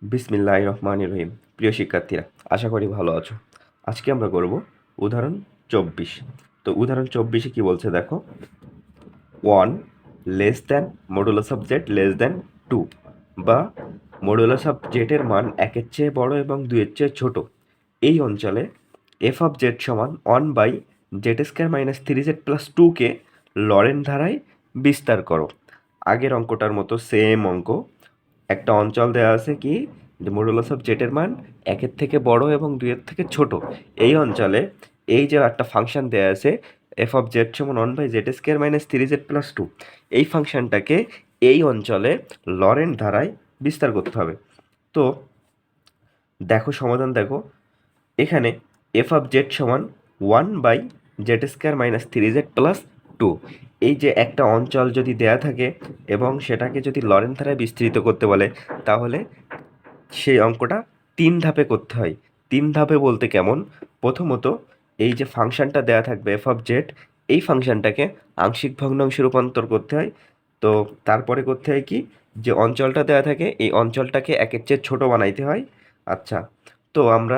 বিসমিল্লাহির রহমানির রহিম। প্রিয় শিক্ষার্থীরা, আশা করি ভালো আছো। আজকে আমরা করব উদাহরণ 24। তো উদাহরণ 24-এ কি বলছে দেখো, 1 less than modulus of Z less than 2, বা মডুলাস অফ জেডের মান 1-এর চেয়ে বড় এবং 2-এর চেয়ে ছোট এই অঞ্চলে এফ অফ জেড সমান 1/z² - 3z + 2কে লরেন্ট ধারায় বিস্তার করো। আগের অঙ্কটার মতো সেম অঙ্ক। একটা অঞ্চল দেওয়া আছে কি, যে মডুলাস অফ জেডের মান 1-এর থেকে বড় এবং 2-এর থেকে ছোট। এই অঞ্চলে এই যে একটা ফাংশন দেওয়া আছে এফ অফ জেড সমান 1/z² - 3z + 2, এই ফাংশনটাকে এই অঞ্চলে লরেন্ট ধারায় বিস্তার করতে হবে। তো দেখো সমাধান দেখো, এখানে এফ অফ জেড সমান 1/z² - 3z + 2। এই যে একটা অঞ্চল যদি দেয়া থাকে এবং সেটাকে যদি লরেন্ট ধারায় বিস্তৃত করতে বলে, তাহলে সেই অঙ্কটা 3 ধাপে করতে হয়। 3 ধাপে বলতে কেমন? প্রথমত এই যে ফাংশনটা দেয়া থাকবে এফ অফ জেড, এই ফাংশনটাকে আংশিক ভগ্নাংশে রূপান্তর করতে হয়। তো তারপরে করতে হয় কি, যে অঞ্চলটা দেয়া থাকে এই অঞ্চলটাকে 1-এর চেয়ে ছোট বানাইতে হয়। আচ্ছা, তো আমরা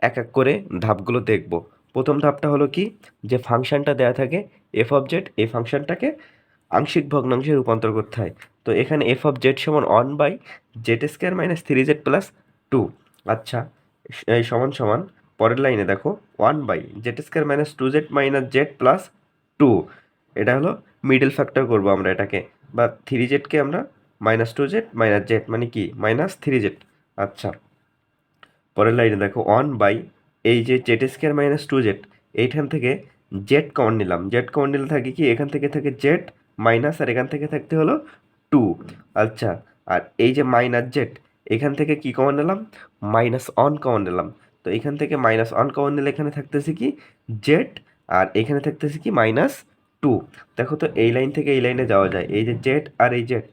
এক এক করে ধাপগুলো দেখব। প্রথম ধাপটা হলো কি, যে ফাংশনটা দেয়া থাকে এফ অফ জেড, এই ফাংশনটাকে আংশিক ভগ্নাংশে রূপান্তর করতে হয়। তো এখানে এফ অফ জেড সমান 1/z² - 3z + 2। আচ্ছা, এই সমান সমান পরের লাইনে দেখো 1/z² - 2z - z + 2। এটা হলো মিডল ফ্যাক্টর করব আমরা এটাকে, বা 3zকে আমরা -2z - z মানে কি -3z। আচ্ছা, পরের লাইনে দেখো 1 এই যে z² - 2z, এইখান থেকে জেড কমন নিলাম। জেড কমন নিলে থাকে কি, এখান থেকে থাকে জেড মাইনাস, আর এখান থেকে থাকতে হলো 2। আচ্ছা, আর এই যে -z, এখান থেকে কি কমন নিলাম, -1 কমন নিলাম। তো এখান থেকে -1 কমন নিলে এখানে থাকতেছে কি জেড, আর এখানে থাকতেছে কি -2। দেখো তো এই লাইন থেকে এই লাইনে যাওয়া যায়, এই যে জেড আর এই জেড²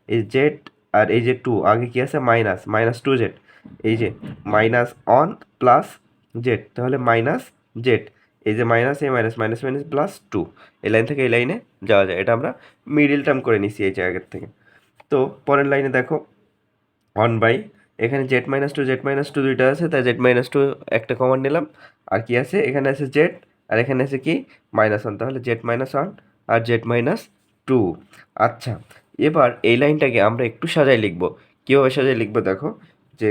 এই জেড আর এই যে 2, আগে কি আছে -2z, এই যে -1 + জেড, তাহলে জেড, এই যে মাইনাস এই মাইনাস মাইনাস মাইনাস +2, এই লাইন থেকে এই লাইনে যাওয়া যায়। এটা আমরা মিডিল টার্ম করে নিছি এই জায়গার থেকে। তো পরের লাইনে দেখো 1 এখানে z - 2 দুইটা আছে, তাই z - 2 একটা কমন নিলাম। আর কি আছে, এখানে আছে জেড, আর এখানে আছে কি -1, তাহলে z - 1 আর z - 2। আচ্ছা, এবার এই লাইনটাকে আমরা একটু সাজাই লিখব। কীভাবে সাজাই লিখব দেখো, যে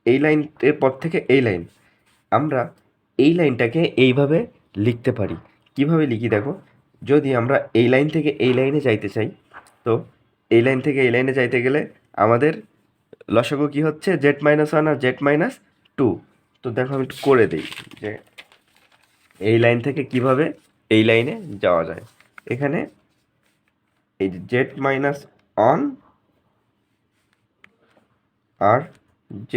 এই লাইনের পর থেকে এই লাইন, আমরা এই লাইনটাকে এইভাবে লিখতে পারি। কিভাবে লিখি দেখো, যদি আমরা এই লাইন থেকে এই লাইনে যাইতে চাই, তো এই লাইন থেকে এই লাইনে যাইতে গেলে আমাদের লসাগু কি হচ্ছে, z - 1 আর z - 2। তো দেখো আমি একটু করে দিই, যে এই লাইন থেকে কিভাবে এই লাইনে যাওয়া যায়। এখানে এই যে z - 1 আর z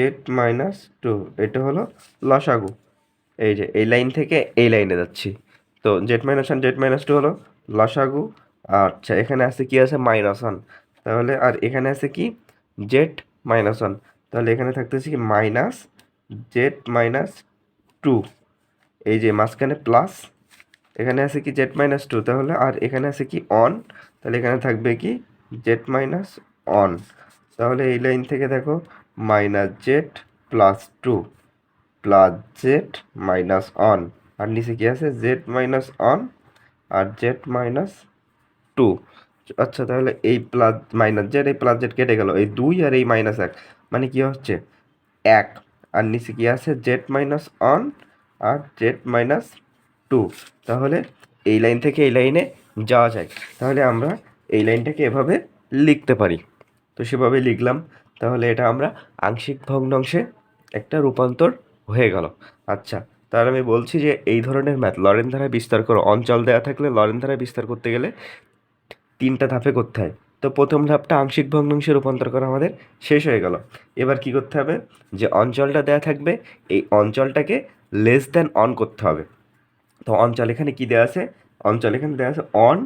- 2, এটা হলো লসাগু। এই যে এই লাইন থেকে এই লাইনে যাচ্ছি, তো z - 1 z - 2 হলো লসাগু। আচ্ছা, এখানে আছে কি, আছে -1, তাহলে আর এখানে আছে কি z - 1, তাহলে এখানে থাকতেছে কি -z - 2। এই যে মাঝখানে প্লাস, এখানে আছে কি z - 2, তাহলে আর এখানে আছে কি অন, তাহলে এখানে থাকবে কি z - 1। তাহলে এই লাইন থেকে দেখো -z + 2 + z - 1, আর নিচে কি আছে z - 1 আর z - 2। আচ্ছা, তাহলে এই প্লাস -z, এই +z কেটে গেল, এই 2 আর এই -1 মানে কি হচ্ছে 1, আর নিচে কি আছে z - 1 আর z - 2। তাহলে এই লাইন থেকে এই লাইনে যাওয়া যায়। তাহলে আমরা এই লাইনটাকে এভাবে লিখতে পারি। তো সেভাবে লিখলাম, তাহলে এটা আমরা আংশিক ভগ্নাংশে একটা রূপান্তর হয়ে গেল। আচ্ছা, তাহলে আমি বলছি যে এই ধরনের ম্যাথ লরেন্ট ধারায় বিস্তার করো, অঞ্চল দেওয়া থাকলে লরেন্ট ধারায় বিস্তার করতে গেলে 3টা ধাপে করতে হয়। তো প্রথম ধাপটা আংশিক ভগ্নাংশে রূপান্তর করা আমাদের শেষ হয়ে গেল। এবার কি করতে হবে, যে অঞ্চলটা দেওয়া থাকবে এই অঞ্চলটাকে লেস দ্যান অন করতে হবে। তো অঞ্চল এখানে কি দেওয়া আছে, অঞ্চল এখানে দেওয়া আছে on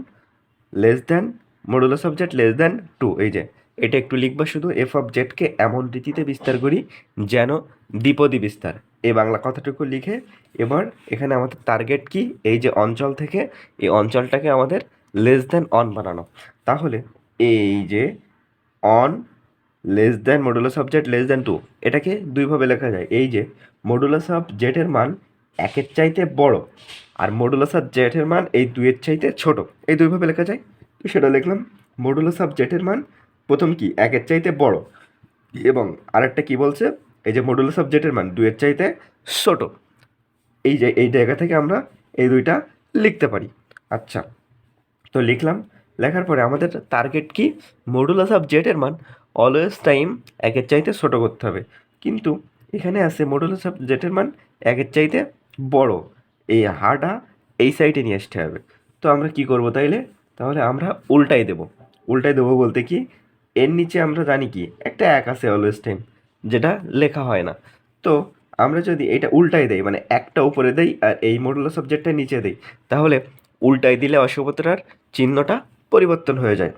less than modulus of Z less than 2। এই যে এটা একটু লিখবা, শুধু এফ অফ জেডকে এমন রীতিতে বিস্তার করি যেন দ্বিপদী বিস্তার, এই বাংলা কথাটুকু লিখে এবার এখানে আমাদের টার্গেট কি, এই যে অঞ্চল থেকে এই অঞ্চলটাকে আমাদের লেস দ্যান অন বানানো। তাহলে এই যে on less than modulus of Z less than 2, এটাকে দুইভাবে লেখা যায়। এই যে মডুলাস অফ জেডের মান 1-এর চাইতে বড় আর মডুলাস অফ জেডের মান এই 2-এর চাইতে ছোট, এই দুইভাবে লেখা যায়। তো সেটা লিখলাম, মডুলাস অফ জেডের মান প্রথম কি 1-এর চাইতে বড়, এবং আরেকটা কি বলছে, এই যে মডুলাস অফ জেডের মান 2-এর চাইতে ছোট। এই যে এই জায়গা থেকে আমরা এই দুইটা লিখতে পারি। আচ্ছা, তো লিখলাম। লেখার পরে আমাদের টার্গেট কি, মডুলাস অফ জেডের মান অলওয়েজ টাইম 1-এর চাইতে ছোট করতে হবে। কিন্তু এখানে আছে মডুলাস অফ জেডের মান 1-এর চাইতে বড়, এই হাটা এই সাইডে নিয়ে আসতে হবে। তো আমরা কি করব তাইলে, তাহলে আমরা উল্টাই দেব। উল্টাই দেবো বলতে কি, এর নিচে আমরা জানি কি একটা 1 আছে অলওয়েজ টাইম, যেটা লেখা হয় না। তো আমরা যদি এটা উল্টাই দেই, মানে একটা উপরে দেই আর এই মডুলাস অফ জেডটা নিচে দেই, তাহলে উল্টাই দিলে অশুভতার চিহ্নটা পরিবর্তন হয়ে যায়।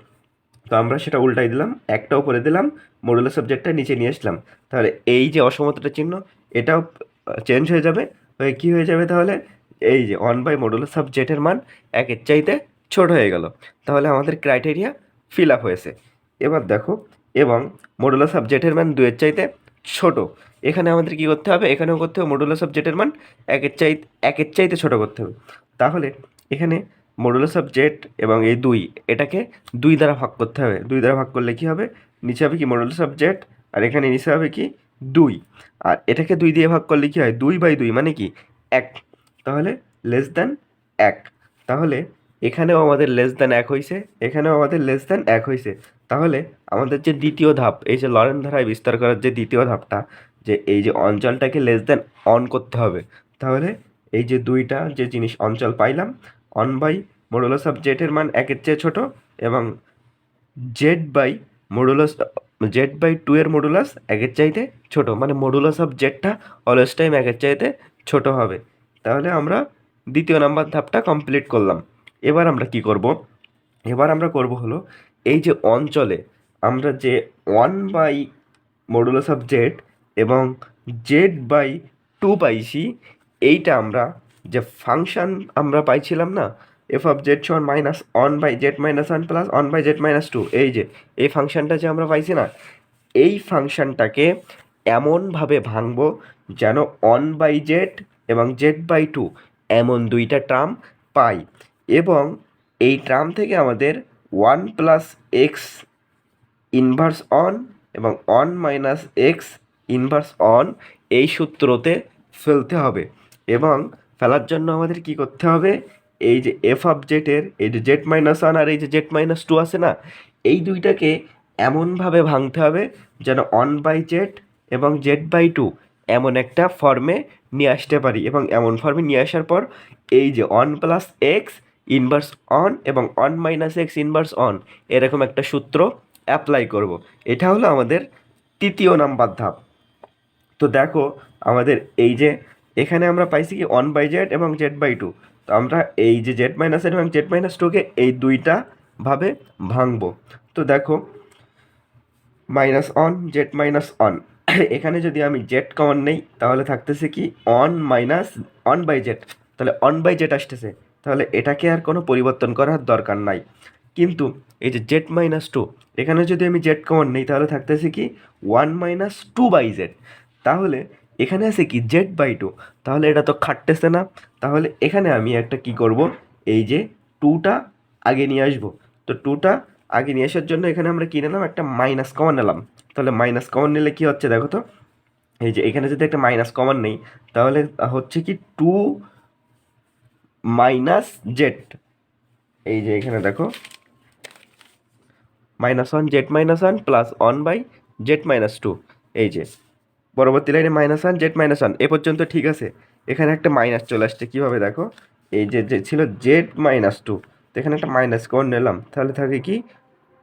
তো আমরা সেটা উল্টাই দিলাম, একটা উপরে দিলাম, মডুলাস অফ জেডটা নিচে নিয়ে আসলাম। তাহলে এই যে অসমতার চিহ্ন এটাও চেঞ্জ হয়ে যাবে, হয়ে কী হয়ে যাবে তাহলে, এই যে 1/মডুলাস অফ জেডের মান 1-এর চাইতে ছোট হয়ে গেল। তাহলে আমাদের ক্রাইটেরিয়া ফিল আপ হয়েছে। এবার দেখো, এবং মডুলাস অফ জেডের মান 2-এর চাইতে ছোট, এখানে আমাদের কী করতে হবে, এখানেও করতে হবে মডুলাস অফ জেডের মান 1-এর চাইতে ছোট করতে হবে। তাহলে এখানে মডুলাস অফ জেড এবং এই 2, এটাকে 2 দ্বারা ভাগ করতে হবে। 2 দ্বারা ভাগ করলে কী হবে, নিচে হবে কি মডুলাস অফ জেড, আর এখানে নিচে হবে কি 2, আর এটাকে 2 দিয়ে ভাগ করলে কী হয়, 2/2 মানে কি 1, তাহলে লেস দ্যান 1। তাহলে এখানেও আমাদের লেস দ্যান 1 হয়েছে, এখানেও আমাদের লেস দ্যান 1 হয়েছে। তাহলে আমাদের যে দ্বিতীয় ধাপ, এই যে লরেন ধারায় বিস্তার করার যে দ্বিতীয় ধাপটা, যে এই যে অঞ্চলটাকে লেস দ্যান অন করতে হবে। তাহলে এই যে দুইটা যে জিনিস অঞ্চল পাইলাম, 1/মডুলাস অফ জেডের মান 1-এর চেয়ে ছোট, এবং মডুলাস Z/2 এর মডুলাস 1-এর চাইতে ছোট, মানে মডুলাস অফ জেডটা অলওয়েজ টাইম 1-এর চাইতে ছোট হবে। তাহলে আমরা দ্বিতীয় নাম্বার ধাপটা কমপ্লিট করলাম। এবার আমরা কি করব, এবার আমরা করব হলো, এই যে অঞ্চলে আমরা যে 1/মডুলাস অফ জেড এবং Z/2 পাইছি, এইটা আমরা যে ফাংশন আমরা পাইছিলাম না, f(z) সমান -1/z-1 প্লাস 1/z-2, এই যে এই ফাংশনটা যে আমরা পাইছি না, এই ফাংশনটাকে এমনভাবে ভাঙবো যেন 1/z এবং z/2 এমন দুইটা টার্ম পাই, এবং এই টার্ম থেকে আমাদের 1 + x ইনভার্স অন এবং 1 - x ইনভার্স অন এই সূত্রতে ফেলতে হবে। এবং ফেলার জন্য আমাদের কি করতে হবে, এই যে f(z) এর এই যে z-1 আর এই যে z-2 আছে না, এই দুইটাকে এমনভাবে ভাঙতে হবে যেন 1/z এবং z/2 এমন একটা ফর্মে নিয়ে আসতে পারি, এবং এমন ফর্মে নিয়ে আসার পর এই যে 1 + x ইনভার্স অন এবং 1 - x ইনভার্স অন এরকম একটা সূত্র অ্যাপ্লাই করব। এটা হলো আমাদের তৃতীয় নাম্বার ধাপ। তো দেখো, আমাদের এই যে এখানে আমরা পাইছি কি 1/z এবং z/2, তো আমরা এই যে z-1 এবং z-2কে এই দুইটা ভাবে ভাঙবো। তো দেখো, -1 z-1, এখানে যদি আমি z কমন নেই তাহলে থাকতেছে কি 1/z, তাহলে 1/z আসতেছে, তাহলে এটাকে আর কোনো পরিবর্তন করার দরকার নাই। কিন্তু এই যে z-2, এখানে যদি আমি z কমন নেই তাহলে থাকতেছে কি 1 - 2/z, তাহলে এখানে আছে কি z/2, তাহলে এটা তো খাটতেছে না। তাহলে এখানে আমি একটা কি করব, এই যে 2টা আগে নিয়ে আসবো। তো 2টা আগে নিয়ে আসার জন্য এখানে আমরা কি নিলাম, একটা মাইনাস কমন নিলাম। তাহলে মাইনাস কমন নিলে কি হচ্ছে দেখো তো, এই যে এখানে যদি একটা মাইনাস কমন নেই তাহলে হচ্ছে কি 2 - z, এই যে এখানে দেখো -1 z-1 প্লাস 1/z-2, এই যে পরবর্তী লাইনে -1 z-1 এ পর্যন্ত ঠিক আছে। এখানে একটা মাইনাস চলে আসছে, কীভাবে দেখো, এই যে যে ছিল z-2, তো এখানে একটা মাইনাস কমন নিলাম, তাহলে থাকে কি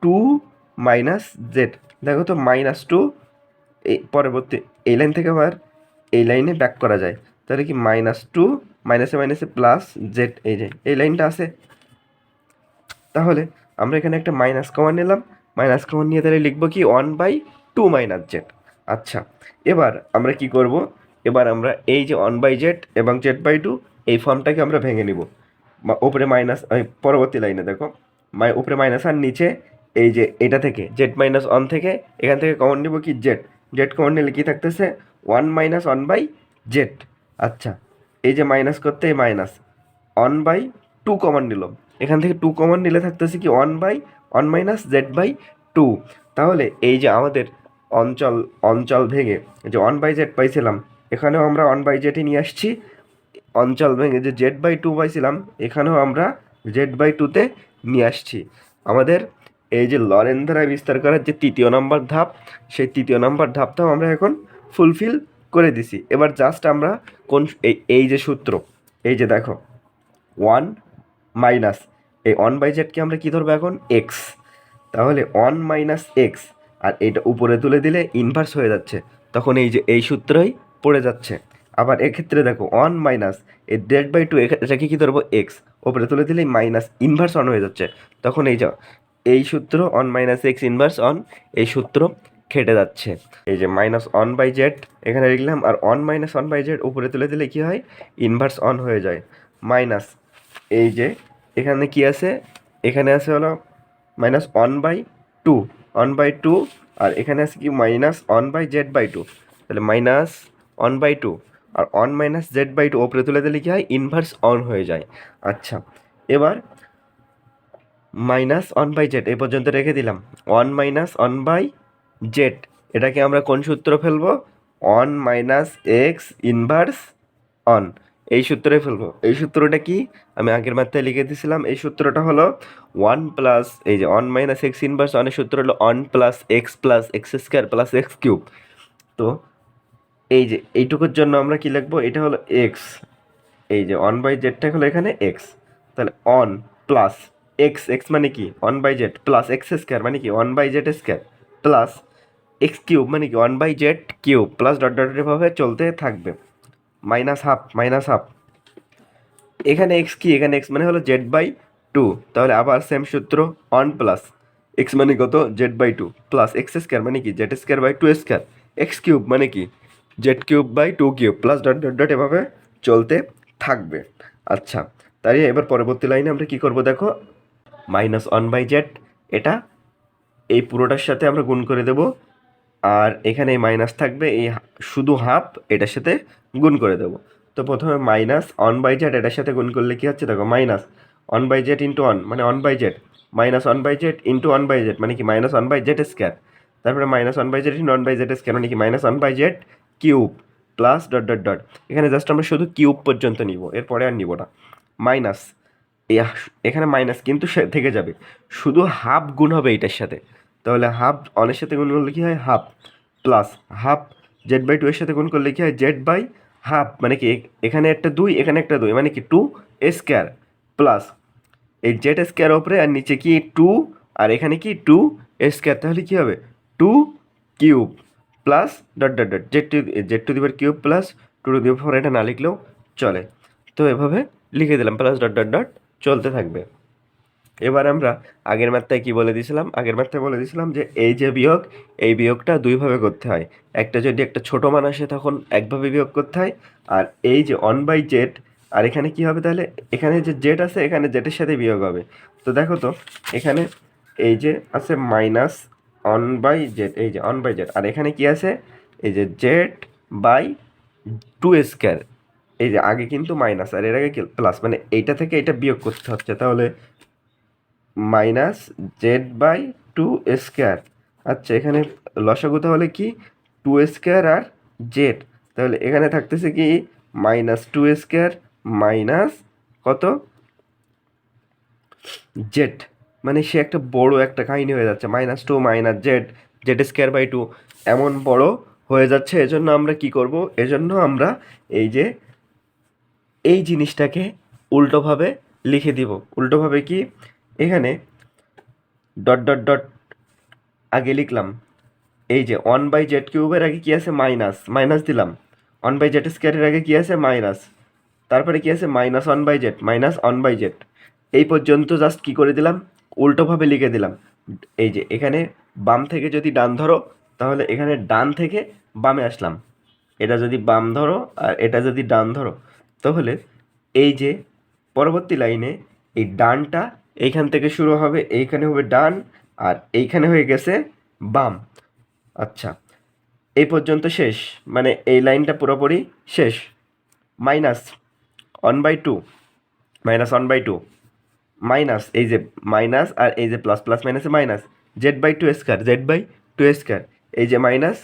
2 - z, দেখো তো -2, এই পরবর্তী এই লাইন থেকে আবার এই লাইনে ব্যাক করা যায়, তাহলে কি -2 মাইনাসে মাইনাসে প্লাস জেড, এই যে এই লাইনটা আছে। তাহলে আমরা এখানে একটা মাইনাস কমন নিলাম, মাইনাস কমন নিয়ে তাহলে লিখবো কি 1/2 - z। আচ্ছা, এবার আমরা কি করব, এবার আমরা এই যে 1/z এবং z/2 এই ফর্মটাকে আমরা ভেঙে নিব। ওপরে মাইনাস, পরবর্তী লাইনে দেখো, উপরে মাইনাস আর নিচে এই যে এটা থেকে জেড মাইনাস ওয়ান থেকে এখান থেকে কমন নিব কি জেড, জেড কমন নিলে কি থাকতেছে one minus one by Z. আচ্ছা, এই যে মাইনাস করতে এই minus one by two common নিল, এখান থেকে টু কমন নিলে থাকতেছে কি one by one minus Z by two. তাহলে এই যে আমাদের অঞ্চল অঞ্চল ভেঙে যে ওয়ান বাই জেড পাইছিলাম, এখানেও আমরা ওয়ান বাই জেডই নিয়ে আসছি। অঞ্চল ভেঙে যে জেড বাই টু পাইছিলাম, এখানেও আমরা জেড বাই টুতে নিয়ে আসছি। আমাদের এই যে লরেন ধারা বিস্তার করার যে তৃতীয় নম্বর ধাপ, সেই তৃতীয় নম্বর ধাপটাও আমরা এখন ফুলফিল করে দিছি। এবার জাস্ট আমরা কোন এই যে সূত্র, এই যে দেখো ওয়ান মাইনাস এই ওয়ান বাই জেডকে আমরা কী ধরবো এখন এক্স, তাহলে ওয়ান মাইনাস এক্স আর এইটা উপরে তুলে দিলে ইনভার্স হয়ে যাচ্ছে, তখন এই যে এই সূত্রই পড়ে যাচ্ছে। আবার এক্ষেত্রে দেখো ওয়ান মাইনাস এই জেড বাই টু, এটাকে কী ধরবো এক্স, উপরে তুলে দিলেই মাইনাস ইনভার্স অন হয়ে যাচ্ছে, তখন এই যে এই সূত্র one minus X inverse on, এই সূত্র খেটে যাচ্ছে। এই যে মাইনাস ওয়ান বাই জেড এখানে লিখলাম, আর one minus one by Z উপরে তুলে দিলে কী হয় ইনভার্স অন হয়ে যায়, মাইনাস এই যে এখানে কি আছে, এখানে আছে হলো minus one by two, one by two, আর এখানে আছে কি minus one by Z by two, তাহলে মাইনাস ওয়ান বাই টু আর one minus Z by two ওপরে তুলে দিলে কি হয় ইনভার্স অন হয়ে যায়। আচ্ছা, এবার মাইনাস ওয়ান বাই জেড এই পর্যন্ত রেখে দিলাম, one minus one by Z এটাকে আমরা কোন সূত্র ফেলবো, one minus X inverse on, এই সূত্রে ফেলবো। এই সূত্রটা কি আমি আগের মাত্রায় লিখে দিয়েছিলাম, এই সূত্রটা হলো ওয়ান প্লাস এই যে ওয়ান মাইনাস এক্স ইনভার্স অনের সূত্র হলো one plus X square plus X cube. তো এই যে এইটুকুর জন্য আমরা কি লিখবো, এটা হলো এক্স, এই যে ওয়ান বাই জেডটা হলো এখানে এক্স, তাহলে অন প্লাস এক্স, এক্স মানে কি one by Z, plus X square মানে কি one by Z square, plus X cube মানে কি one by Z cube, plus dot dot এভাবে চলতে থাকবে, মাইনাস হাফ মাইনাস হাফ, এখানে এক্স কি এখানে এক্স মানে হলো জেড বাই টু, তাহলে আবার সেম সূত্র ওয়ান প্লাস এক্স মানে কত Z by two, plus X square মানে কি Z square by two square, X cube মানে কি Z cube by two cube, plus dot dot dot এভাবে চলতে থাকবে। আচ্ছা, তাই এবার পরবর্তী লাইনে আমরা কি করব দেখো, মাইনাস ওয়ান বাই জেড এটা এই পুরোটার সাথে আমরা গুণ করে দেব, আর এখানে এই মাইনাস থাকবে, এই শুধু হাফ এটার সাথে গুণ করে দেবো। তো প্রথমে মাইনাস ওয়ান বাই জেড এটার সাথে গুণ করলে কী হচ্ছে দেখো, minus one by Z into one মানে one by Z, minus one by Z into one by Z মানে কি minus one by Z square, তারপরে minus one by Z into one by Z square মানে কি minus one by Z cube, plus dot dot dot, এখানে just আমরা শুধু cube পর্যন্ত নিব, এরপরে আর নিব না, মাইনাস এখানে মাইনাস কিন্তু সে থেকে যাবে, শুধু হাফ গুণ হবে এইটার সাথে, তাহলে হাফ অনের সাথে গুণ করলে কী হয় half, plus half Z by two এর সাথে গুণ করলে কী হয় জেড বাই হাফ মানে কি এখানে একটা দুই এখানে একটা দুই মানে কি টু স্কোয়ার, প্লাস এই জেড স্কোয়ার ওপরে আর নিচে কি টু, আর এখানে কি টু স্কোয়ার, তাহলে কী হবে two cube plus dot dot dot Z to the power cube plus two to the power, এটা না লিখলেও চলে। তো এভাবে লিখে দিলাম, প্লাস ডট ডট ডট চলতে থাকবে। এবার আমরা আগের মাত্রায় কি বলে দিয়েছিলাম, আগের মাত্রায় বলে দিয়েছিলাম যে এই যে বিয়োগ, এই বিয়োগটা দুইভাবে করতে হয়, একটা যদি একটা ছোটো মান আসে তখন একভাবে বিয়োগ করতে হয়, আর এই যে ওয়ান বাই জেড, আর এখানে কি হবে তাহলে এখানে যে জেড আছে এখানে জেডের সাথে বিয়োগ হবে। তো দেখো তো এখানে এই যে আছে মাইনাস ওয়ান বাই জেড, এই যে ওয়ান বাই জেড, আর এখানে কি আছে এই যে জেড বাই টু স্কোয়ার, এই যে আগে কিন্তু মাইনাস আর এর আগে প্লাস, মানে এইটা থেকে এটা বিয়োগ করতে হচ্ছে, তাহলে minus Z by two square. আচ্ছা, এখানে লসাগু তাহলে কি টু স্কোয়ার আর জেড, তাহলে এখানে থাকতেছে কি মাইনাস টু স্কোয়ার মাইনাস কত জেড, মানে সে একটা বড় একটা কাহিনী হয়ে যাচ্ছে, minus two minus Z Z square by two এমন বড় হয়ে যাচ্ছে। এজন্য আমরা কি করব, এজন্য আমরা এই যে এই জিনিসটাকে উল্টোভাবে লিখে দিব। উল্টোভাবে কি, এখানে ডট ডট ডট আগে লিখলাম, এই যে ওয়ান বাই জেড কিউবের আগে কী আছে মাইনাস, মাইনাস দিলাম, ওয়ান বাই জেড স্কোয়ারের আগে কী আছে মাইনাস, তারপরে কী আছে minus one by Z minus one by Z, এই পর্যন্ত জাস্ট কী করে দিলাম উল্টোভাবে লিখে দিলাম। এই যে এখানে বাম থেকে যদি ডান ধরো তাহলে এখানে ডান থেকে বামে আসলাম, এটা যদি বাম ধরো আর এটা যদি ডান ধরো, তাহলে এই যে পরবর্তী লাইনে এই ডানটা এইখান থেকে শুরু হবে, এইখানে হবে ডান, আর এইখানে হয়ে গেছে বাম। আচ্ছা, এই পর্যন্ত শেষ, মানে এই লাইনটা পুরোপুরি শেষ। মাইনাস 1/2, -1/2, মাইনাস এই যে মাইনাস আর এই যে প্লাস, প্লাস মাইনাসে minus, z/2 square, z/2 square, এই যে মাইনাস,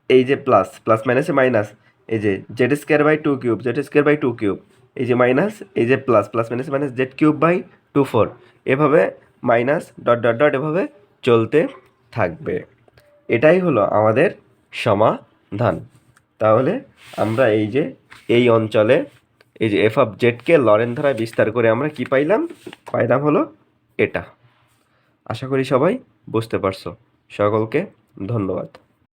এই যে প্লাস, প্লাস মাইনাসে মাইনাস, এই যে z²/2 কিউব, z²/2 কিউব, এই যে মাইনাস, এই যে প্লাস, প্লাস মাইনাসে মাইনাস, z³/2 এভাবে মাইনাস ডট ডট ডট এভাবে চলতে থাকবে। এটাই হলো আমাদের সমাধান। তাহলে আমরা এই যে এই অঞ্চলে এই যে f(z)কে লরেন্থ ধারায় বিস্তার করে আমরা কি পাইলাম? পাইলাম হলো এটা। আশা করি সবাই বুঝতে পারছো। সকলকে ধন্যবাদ।